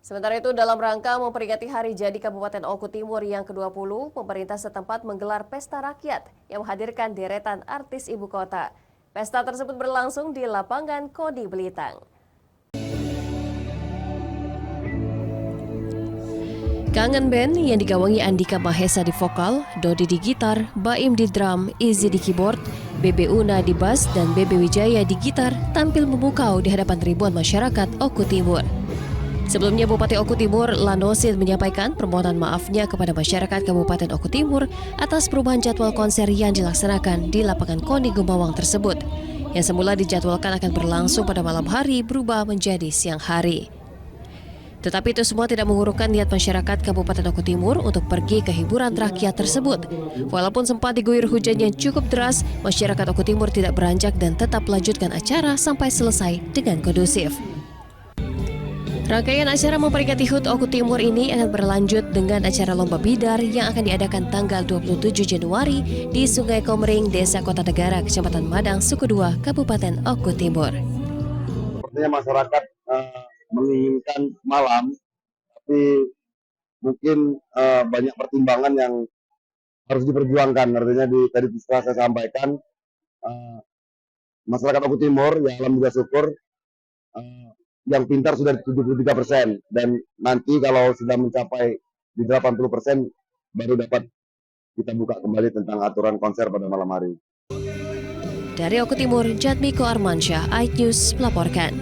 Sementara itu, dalam rangka memperingati Hari Jadi Kabupaten Oku Timur yang ke-20, pemerintah setempat menggelar pesta rakyat yang menghadirkan deretan artis ibu kota. Pesta tersebut berlangsung di lapangan Kodi Belitang. Kangen Band yang digawangi Andika Mahesa di vokal, Dodi di gitar, Baim di drum, Izzy di keyboard, Bebe Una di bass, dan Bebe Wijaya di gitar tampil memukau di hadapan ribuan masyarakat Oku Timur. Sebelumnya, Bupati Oku Timur, Lanosid, menyampaikan permohonan maafnya kepada masyarakat Kabupaten Oku Timur atas perubahan jadwal konser yang dilaksanakan di lapangan Koni Gumawang tersebut, yang semula dijadwalkan akan berlangsung pada malam hari berubah menjadi siang hari. Tetapi itu semua tidak mengurungkan niat masyarakat Kabupaten Oku Timur untuk pergi ke hiburan rakyat tersebut. Walaupun sempat diguyur hujan yang cukup deras, masyarakat Oku Timur tidak beranjak dan tetap melanjutkan acara sampai selesai dengan kondusif. Rangkaian acara memperingati HUT Oku Timur ini akan berlanjut dengan acara Lomba Bidar yang akan diadakan tanggal 27 Januari di Sungai Komering, Desa Kota Negara, Kecamatan Madang, Suku 2, Kabupaten Oku Timur. Sepertinya masyarakat menginginkan malam, tapi mungkin banyak pertimbangan yang harus diperjuangkan. Artinya tadi setelah saya sampaikan, masyarakat Oku Timur yang alhamdulillah syukur yang pintar sudah 73%, dan nanti kalau sudah mencapai di 80% baru dapat kita buka kembali tentang aturan konser pada malam hari. Dari Oku Timur, Jatmiko Armansyah, iNews melaporkan.